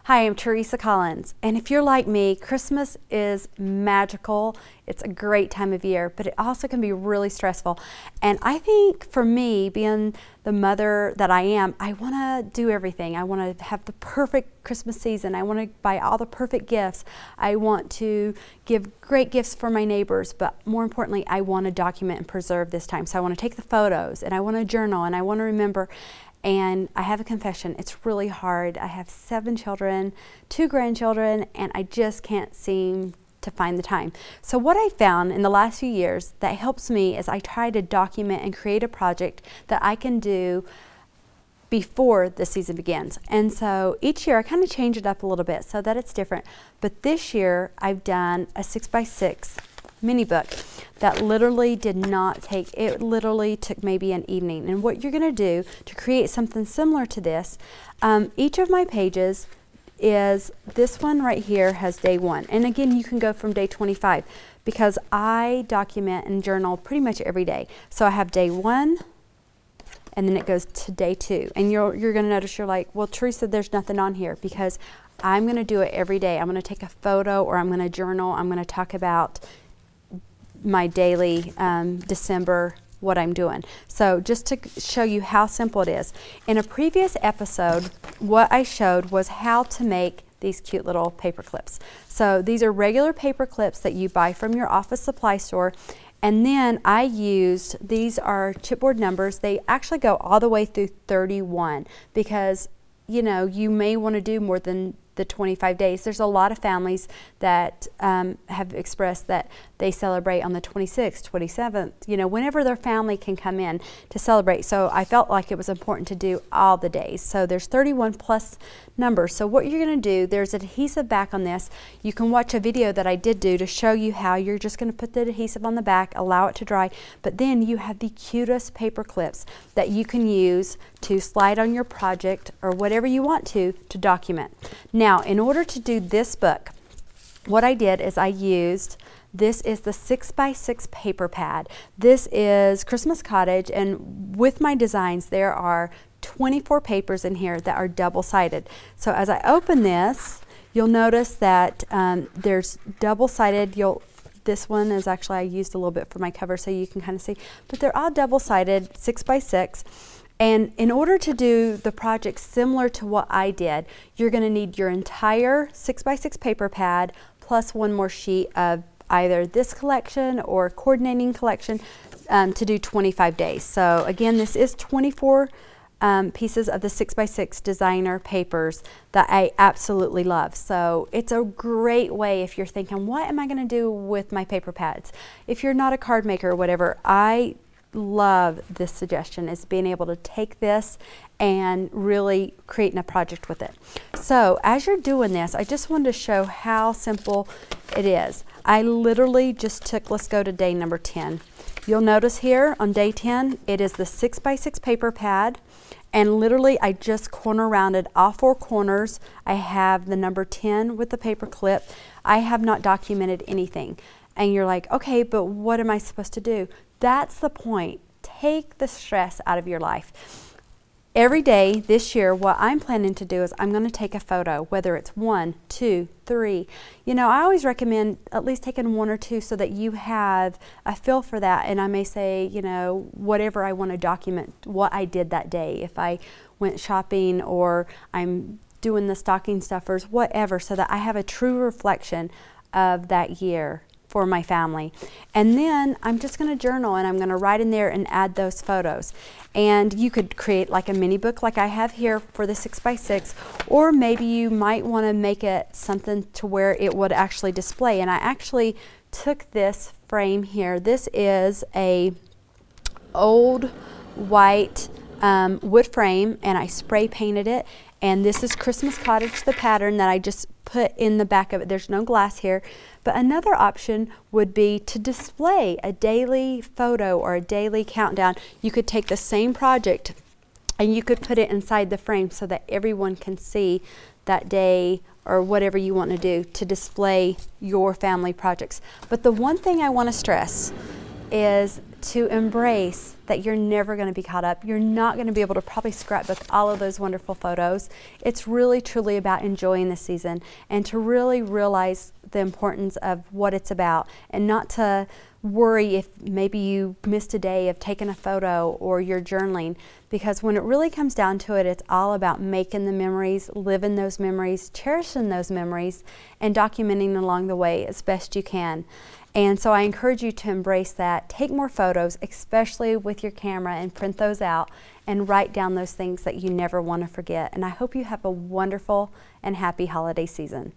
Hi, I'm Teresa Collins, and if you're like me, Christmas is magical. It's a great time of year, but it also can be really stressful. And I think for me, being the mother that I am, I want to do everything. I want to have the perfect Christmas season. I want to buy all the perfect gifts. I want to give great gifts for my neighbors, but more importantly, I want to document and preserve this time. So I want to take the photos, and I want to journal, and I want to remember. And I have a confession, it's really hard. I have 7 children, 2 grandchildren, and I just can't seem to find the time. So what I found in the last few years that helps me is I try to document and create a project that I can do before the season begins. And so each year I kind of change it up a little bit so that it's different. But this year I've done a 6x6 mini book that literally did not take, it literally took maybe an evening. And what you're going to do to create something similar to this, each of my pages is, this one right here has day 1. And again, you can go from day 25 because I document and journal pretty much every day. So I have day 1 and then it goes to day 2. And you're going to notice, you're like, well, Teresa, there's nothing on here, because I'm going to do it every day. I'm going to take a photo, or I'm going to journal. I'm going to talk about my daily December, what I'm doing. So just to show you how simple it is. In a previous episode, what I showed was how to make these cute little paper clips. So these are regular paper clips that you buy from your office supply store. And then I used, these are chipboard numbers. They actually go all the way through 31 because, you know, you may want to do more than the 25 days. There's a lot of families that have expressed that they celebrate on the 26th, 27th, you know, whenever their family can come in to celebrate. So I felt like it was important to do all the days. So there's 31 plus numbers. So what you're going to do, there's adhesive back on this. You can watch a video that I did do to show you how you're just going to put the adhesive on the back, allow it to dry, but then you have the cutest paper clips that you can use to slide on your project or whatever you want to document. Now, in order to do this book, what I did is I used, this is the 6x6 paper pad. This is Christmas Cottage, and with my designs there are 24 papers in here that are double-sided. So as I open this, you'll notice that there's double-sided. This one is actually, I used a little bit for my cover so you can kind of see, but they're all double-sided, 6x6. And in order to do the project similar to what I did, you're going to need your entire 6x6 paper pad plus one more sheet of either this collection or coordinating collection to do 25 days. So again, this is 24 pieces of the 6x6 designer papers that I absolutely love. So it's a great way if you're thinking, what am I going to do with my paper pads? If you're not a card maker or whatever, I love this suggestion, is being able to take this and really creating a project with it. So as you're doing this, I just wanted to show how simple it is. I literally just took, let's go to day number 10. You'll notice here on day 10, it is the 6x6 paper pad, and literally I just corner rounded all 4 corners. I have the number 10 with the paper clip. I have not documented anything. And you're like, okay, but what am I supposed to do? That's the point. Take the stress out of your life. Every day this year, what I'm planning to do is I'm going to take a photo, whether it's 1, 2, 3. You know, I always recommend at least taking 1 or 2 so that you have a feel for that. And I may say, you know, whatever I want to document, what I did that day. If I went shopping or I'm doing the stocking stuffers, whatever, so that I have a true reflection of that year for my family. And then I'm just going to journal, and I'm going to write in there and add those photos. And you could create like a mini book like I have here for the 6x6, or maybe you might want to make it something to where it would actually display. And I actually took this frame here. This is a old white wood frame, and I spray painted it. And this is Christmas Cottage, the pattern that I just put in the back of it. There's no glass here. But another option would be to display a daily photo or a daily countdown. You could take the same project and you could put it inside the frame so that everyone can see that day or whatever you want to do to display your family projects. But the one thing I want to stress is to embrace that you're never going to be caught up. You're not going to be able to probably scrapbook all of those wonderful photos. It's really truly about enjoying the season and to really realize the importance of what it's about, and not to worry if maybe you missed a day of taking a photo or you're journaling, because when it really comes down to it, it's all about making the memories, living those memories, cherishing those memories, and documenting along the way as best you can. And so I encourage you to embrace that. Take more photos, especially with your camera, and print those out and write down those things that you never want to forget. And I hope you have a wonderful and happy holiday season.